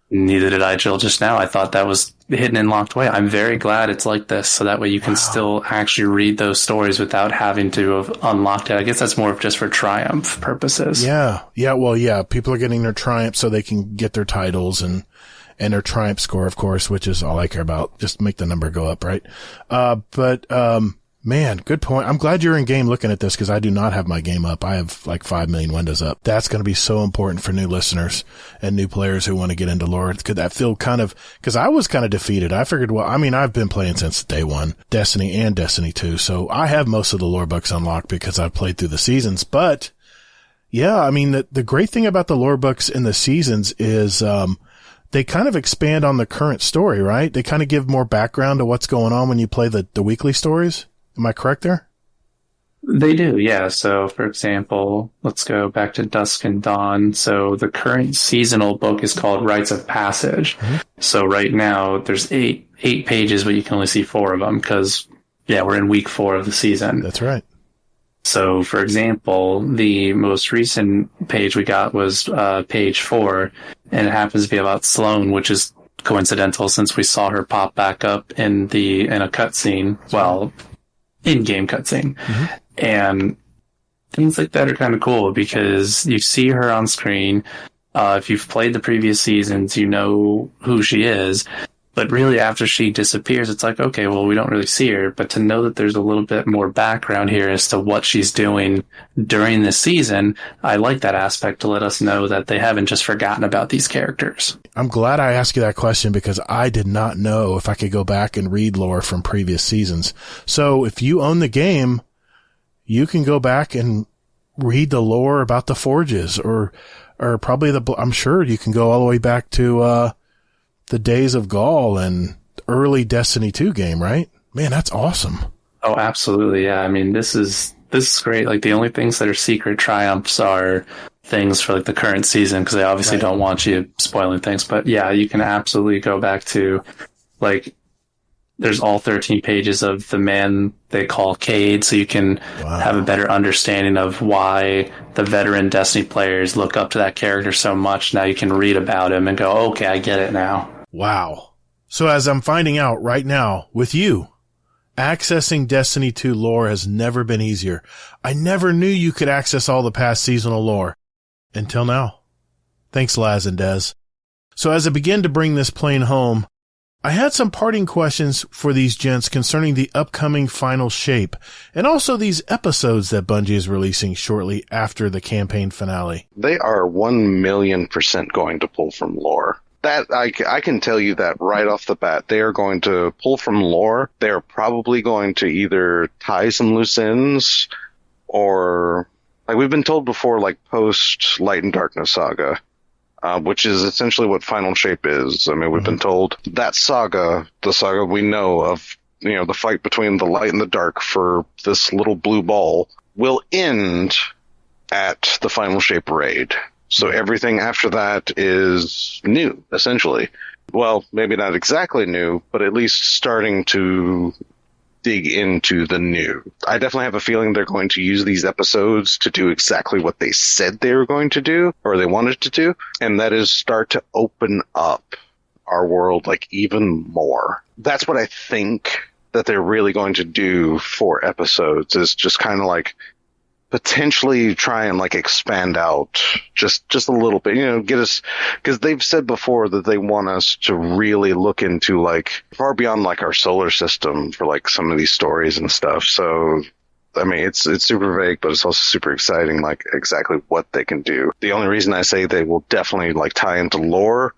Neither did I, Jill, just now. I thought that was hidden and locked away. I'm very glad it's like this, so that way you can still actually read those stories without having to have unlocked it. I guess that's more of just for triumph purposes. Yeah. Well, yeah. People are getting their triumph so they can get their titles and their triumph score, of course, which is all I care about. Just make the number go up, right? Man, good point. I'm glad you're in game looking at this because I do not have my game up. I have like 5 million windows up. That's going to be so important for new listeners and new players who want to get into lore. Could that feel kind of, because I was kind of defeated. I figured, well, I mean, I've been playing since day one, Destiny and Destiny 2. So I have most of the lore books unlocked because I've played through the seasons. But yeah, I mean, the great thing about the lore books in the seasons is, they kind of expand on the current story, right? They kind of give more background to what's going on when you play the weekly stories. Am I correct there? They do, yeah. So, for example, let's go back to Dusk and Dawn. So the current seasonal book is called Rites of Passage. Mm-hmm. So right now there's eight pages, but you can only see 4 of them because, yeah, we're in week 4 of the season. That's right. So, for example, the most recent page we got was page 4, and it happens to be about Sloane, which is coincidental since we saw her pop back up in a cutscene. Well, in-game cutscene. Mm-hmm. And things like that are kind of cool because you see her on screen. If you've played the previous seasons, you know who she is. But really, after she disappears, it's like, okay, well, we don't really see her. But to know that there's a little bit more background here as to what she's doing during this season, I like that aspect to let us know that they haven't just forgotten about these characters. I'm glad I asked you that question because I did not know if I could go back and read lore from previous seasons. So if you own the game, you can go back and read the lore about the Forges or probably I'm sure you can go all the way back to, the Days of Gaul and early Destiny 2 game, right? Man, that's awesome. Oh, absolutely. Yeah. I mean, this is great. Like the only things that are secret triumphs are things for like the current season because they obviously don't want you spoiling things. But yeah, you can absolutely go back to like there's all 13 pages of the man they call Cade, so you can have a better understanding of why the veteran Destiny players look up to that character so much. Now you can read about him and go, okay, I get it now. Wow. So as I'm finding out right now with you, accessing Destiny 2 lore has never been easier. I never knew you could access all the past seasonal lore. Until now. Thanks, Lazz and Des. So as I begin to bring this plane home, I had some parting questions for these gents concerning the upcoming final shape, and also these episodes that Bungie is releasing shortly after the campaign finale. They are 1,000,000% going to pull from lore. That I can tell you that right off the bat. They are going to pull from lore. They are probably going to either tie some loose ends, or like we've been told before, like post Light and Darkness saga. Which is essentially what Final Shape is. I mean, we've been told that saga, the saga we know of, the fight between the light and the dark for this little blue ball, will end at the Final Shape raid. So everything after that is new, essentially. Well, maybe not exactly new, but at least starting to dig into the new. I definitely have a feeling they're going to use these episodes to do exactly what they said they were going to do, or they wanted to do, and that is start to open up our world like even more. That's what I think that they're really going to do for episodes, is just kind of like potentially try and like expand out just a little bit, get us, because they've said before that they want us to really look into like far beyond like our solar system for like some of these stories and stuff. So I mean, it's super vague, but it's also super exciting, like exactly what they can do. The only reason I say they will definitely like tie into lore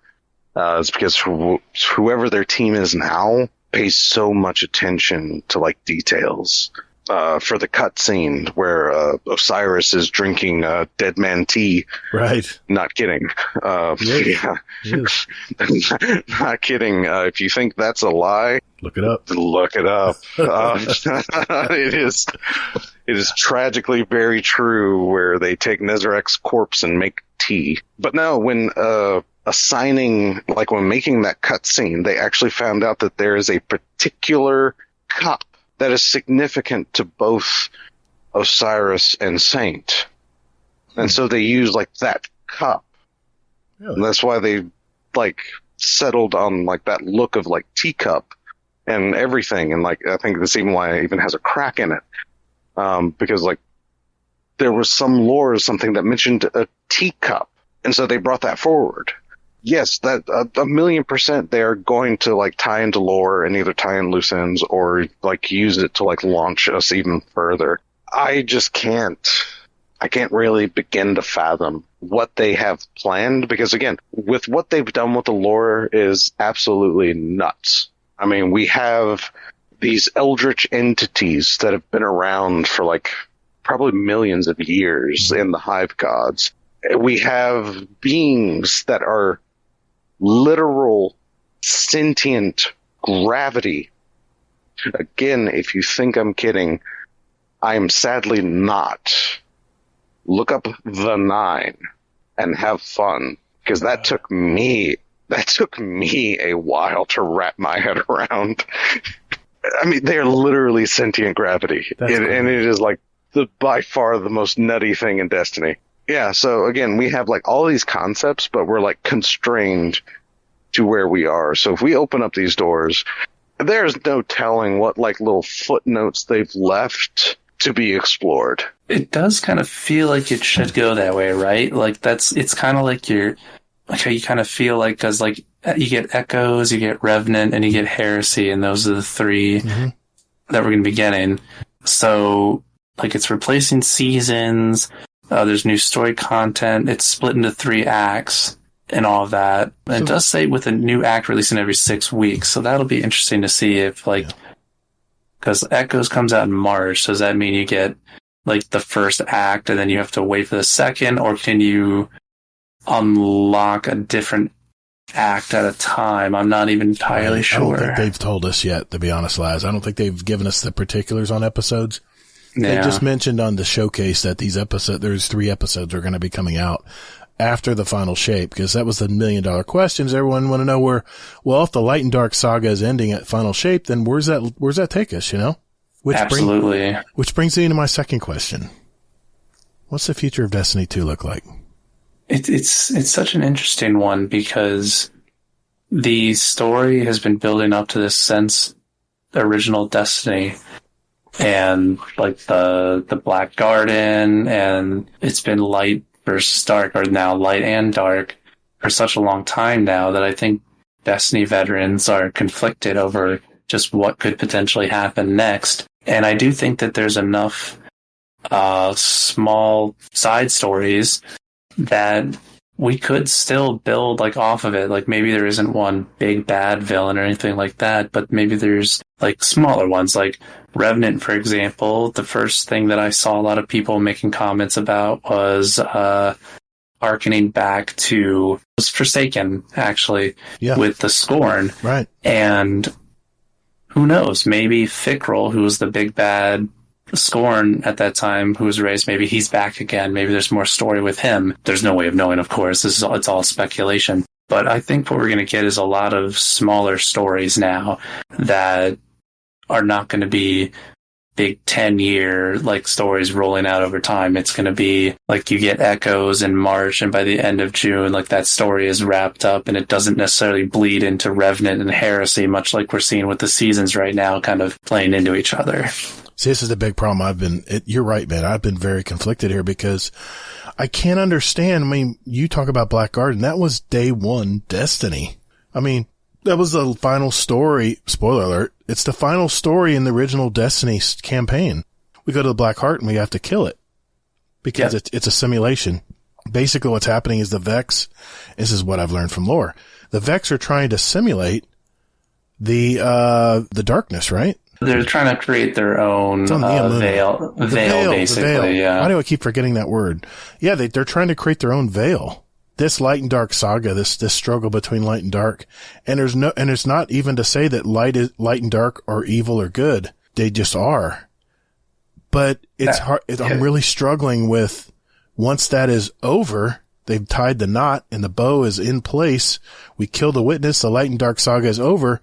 is because whoever their team is now pays so much attention to like details. For the cutscene where Osiris is drinking dead man tea. Right. Not kidding. Yeah. Not kidding. If you think that's a lie, look it up. Look it up. It is tragically very true, where they take Nezarek's corpse and make tea. But no, when assigning, like when making that cutscene, they actually found out that there is a particular cup that is significant to both Osiris and Saint. And so they use like that cup. Really? And that's why they like settled on like that look of like teacup and everything, and like I think that's even why it even has a crack in it, because like there was some lore or something that mentioned a teacup, and so they brought that forward. Yes, that 1,000,000% they are going to like tie into lore and either tie in loose ends or like use it to like launch us even further. I can't really begin to fathom what they have planned, because again, with what they've done with the lore is absolutely nuts. I mean, we have these eldritch entities that have been around for like probably millions of years in the hive gods. We have beings that are literal sentient gravity. Again, if you think I'm kidding, I am sadly not. Look up the 9 and have fun, because that took me a while to wrap my head around. I mean, they're literally sentient gravity, and it is like by far the most nutty thing in Destiny. Yeah, so again, we have like all these concepts, but we're like constrained to where we are. So if we open up these doors, there's no telling what like little footnotes they've left to be explored. It does kind of feel like it should go that way, right? Like it's kind of like how you kind of feel like, because like you get Echoes, you get Revenant, and you get Heresy, and those are the 3 that we're going to be getting. So like it's replacing seasons. There's new story content. It's split into 3 acts and all of that. And it does say with a new act releasing every 6 weeks. So that'll be interesting to see if like, because Echoes comes out in March. So does that mean you get like the first act and then you have to wait for the second, or can you unlock a different act at a time? I'm not even entirely sure. I don't think they've told us yet, to be honest, Lazz. I don't think they've given us the particulars on episodes. Yeah. They just mentioned on the showcase that there's 3 episodes are going to be coming out after the final shape, because that was the $1 million questions. Everyone want to know if the Light and Dark saga is ending at final shape, then where's that take us, you know? Absolutely. Which brings me to my second question. What's the future of Destiny 2 look like? It's such an interesting one, because the story has been building up to this since the original Destiny, and like the Black Garden, and it's been light versus dark, or now light and dark, for such a long time now that I think Destiny veterans are conflicted over just what could potentially happen next. And I do think that there's enough small side stories that we could still build like off of it. Like maybe there isn't one big bad villain or anything like that, but maybe there's like smaller ones, like Revenant, for example. The first thing that I saw a lot of people making comments about was hearkening back to Forsaken, actually, with the Scorn. Right. And who knows, maybe Fickrell, who was the big bad Scorn at that time, who was raised, maybe he's back again. Maybe there's more story with him. There's no way of knowing, of course. It's all speculation. But I think what we're going to get is a lot of smaller stories now that are not going to be big 10-year like stories rolling out over time. It's going to be like you get Echoes in March, and by the end of June, like that story is wrapped up, and it doesn't necessarily bleed into Revenant and Heresy, much like we're seeing with the seasons right now, kind of playing into each other. See, this is the big problem. You're right, man. I've been very conflicted here, because I can't understand. I mean, you talk about Black Garden. That was day 1 Destiny. I mean, that was the final story. Spoiler alert. It's the final story in the original Destiny campaign. We go to the Black Heart and we have to kill it, because it's a simulation. Basically what's happening is the Vex, this is what I've learned from lore, the Vex are trying to simulate the darkness, right? They're trying to create their own veil, basically. Yeah. Why do I keep forgetting that word? Yeah, they're trying to create their own veil. This Light and Dark saga, this struggle between light and dark, and it's not even to say that light and dark are evil or good. They just are. But it's hard. I'm really struggling with, once that is over, they've tied the knot and the bow is in place. We kill the witness. The Light and Dark saga is over.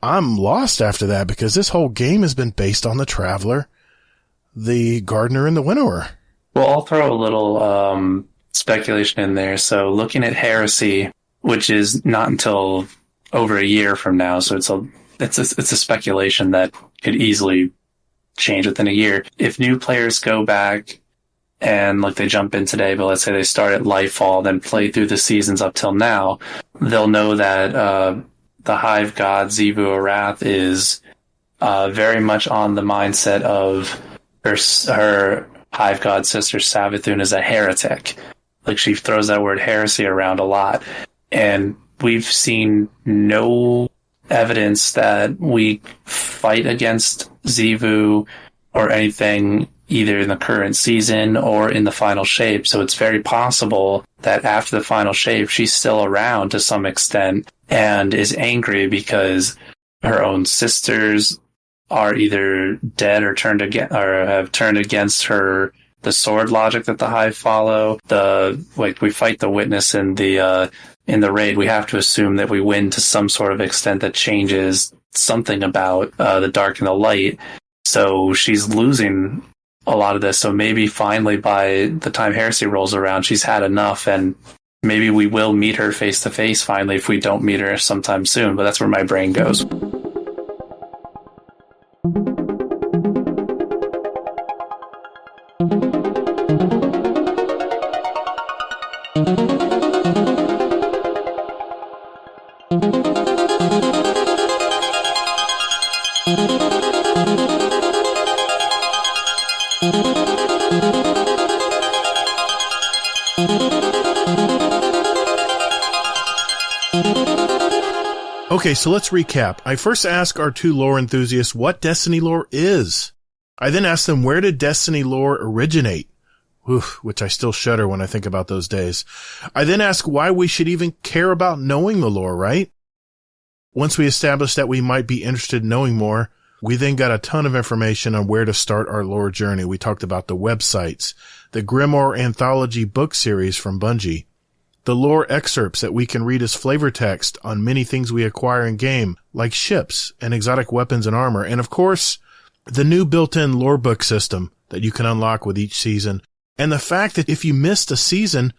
I'm lost after that, because this whole game has been based on the Traveler, the Gardener, and the Winnower. Well, I'll throw a little speculation in there. So looking at Heresy, which is not until over a year from now. So it's a speculation that could easily change within a year. If new players go back and like they jump in today, but let's say they start at Lightfall, then play through the seasons up till now, they'll know that the Hive God Xivu Arath is very much on the mindset of her Hive God sister Savathun is a heretic. Like, she throws that word heresy around a lot. And we've seen no evidence that we fight against Xivu or anything, either in the current season or in the final shape. So it's very possible that after the final shape, she's still around to some extent and is angry because her own sisters are either dead or have turned against her. The sword logic that the Hive follow, we fight the Witness in the raid. We have to assume that we win to some sort of extent that changes something about the dark and the light. So she's losing a lot of this. So maybe finally by the time Heresy rolls around, she's had enough, and maybe we will meet her face to face finally if we don't meet her sometime soon. But that's where my brain goes. Okay, so let's recap. I first asked our two lore enthusiasts what Destiny lore is. I then asked them, where did Destiny lore originate? Which I still shudder when I think about those days. I then asked why we should even care about knowing the lore, right? Once we established that we might be interested in knowing more, we then got a ton of information on where to start our lore journey. We talked about the websites, the Grimoire anthology book series from Bungie, the lore excerpts that we can read as flavor text on many things we acquire in game, like ships and exotic weapons and armor, and of course, the new built-in lore book system that you can unlock with each season, and the fact that if you missed a season,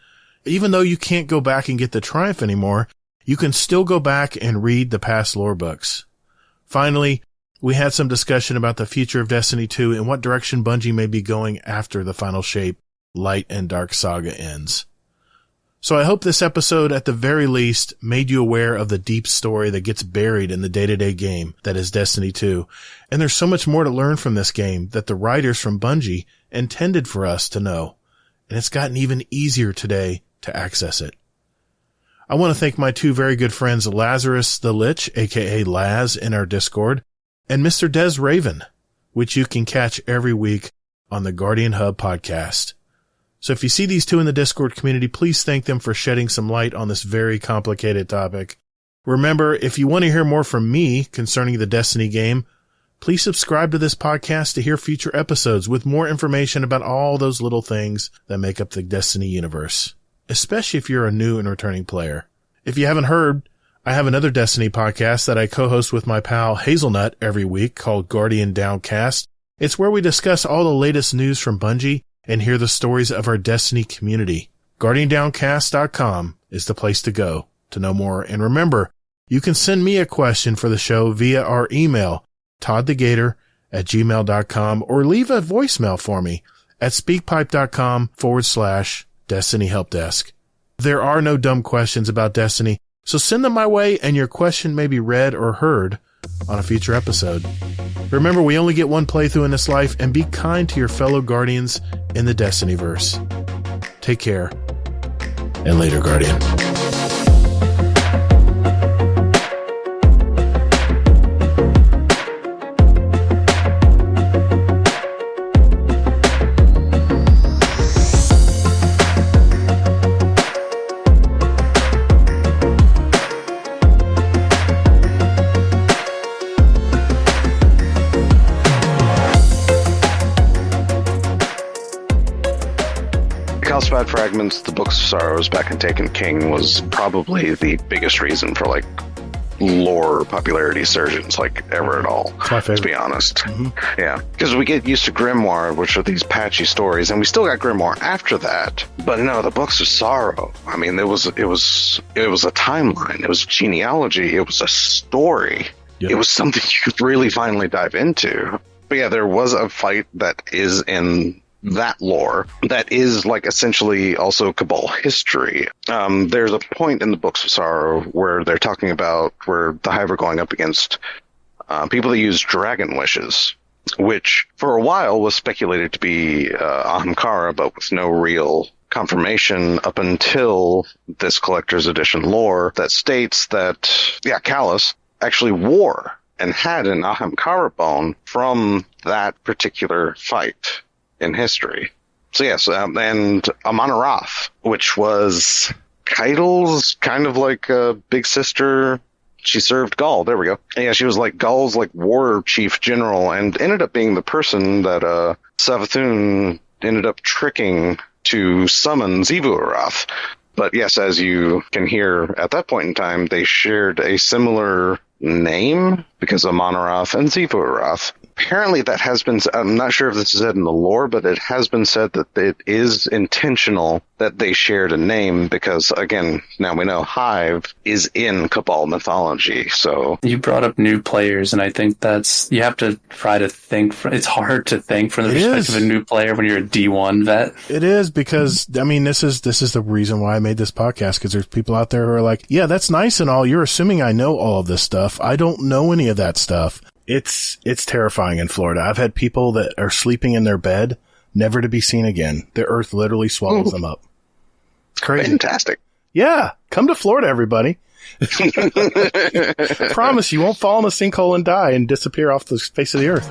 even though you can't go back and get the Triumph anymore, you can still go back and read the past lore books. Finally, we had some discussion about the future of Destiny 2 and what direction Bungie may be going after the final shape, Light and Dark Saga ends. So I hope this episode, at the very least, made you aware of the deep story that gets buried in the day-to-day game that is Destiny 2. And there's so much more to learn from this game that the writers from Bungie intended for us to know. And it's gotten even easier today to access it. I want to thank my two very good friends, Lazarus the Lich, aka Lazz, in our Discord, and Mr. DesRaven, which you can catch every week on the Guardian Hub podcast. So if you see these two in the Discord community, please thank them for shedding some light on this very complicated topic. Remember, if you want to hear more from me concerning the Destiny game, please subscribe to this podcast to hear future episodes with more information about all those little things that make up the Destiny universe, especially if you're a new and returning player. If you haven't heard, I have another Destiny podcast that I co-host with my pal Hazelnut every week called Guardian Downcast. It's where we discuss all the latest news from Bungie and hear the stories of our Destiny community. GuardianDowncast.com is the place to go to know more. And remember, you can send me a question for the show via our email, toddthegator@gmail.com, or leave a voicemail for me at speakpipe.com/Destiny Help Desk. There are no dumb questions about Destiny, so send them my way and your question may be read or heard on a future episode. Remember, we only get one playthrough in this life, and be kind to your fellow Guardians in the Destinyverse. Take care, and later, Guardian. Calcified Fragments, the Books of Sorrows back in Taken King was probably the biggest reason for lore popularity surgeons like ever at all. It's my favorite. To be honest. Mm-hmm. Yeah, because we get used to Grimoire, which are these patchy stories, and we still got Grimoire after that. But no, the Books of Sorrow. I mean, it was a timeline. It was a genealogy. It was a story. Yep. It was something you could really finally dive into. But yeah, there was a fight that is in that lore that is like essentially also Cabal history. There's a point in the Books of Sorrow where they're talking about where the Hive are going up against people that use dragon wishes, which for a while was speculated to be Ahamkara, but with no real confirmation up until this collector's edition lore that states that, Callus actually wore and had an Ahamkara bone from that particular fight in history. So yes, and Amon-Ra, which was Keitel's kind of like a big sister. She served Gaul. There we go. Yeah, she was like Gaul's like war chief general, and ended up being the person that Savathun ended up tricking to summon Xivu-Arath. But yes, as you can hear at that point in time, they shared a similar name because of Amon-Ra and Xivu-Arath. Apparently that has been, I'm not sure if this is said in the lore, but it has been said that it is intentional that they shared a name because, again, now we know Hive is in Cabal mythology, so... You brought up new players, and I think you have to try to think, it's hard to think from the perspective of a new player when you're a D1 vet. It is, because, I mean, this is the reason why I made this podcast, because there's people out there who are like, yeah, that's nice and all, you're assuming I know all of this stuff. I don't know any of that stuff. It's terrifying in Florida. I've had people that are sleeping in their bed, never to be seen again. The earth literally swallows them up. It's crazy. Fantastic. Yeah. Come to Florida, everybody. Promise you won't fall in a sinkhole and die and disappear off the face of the earth.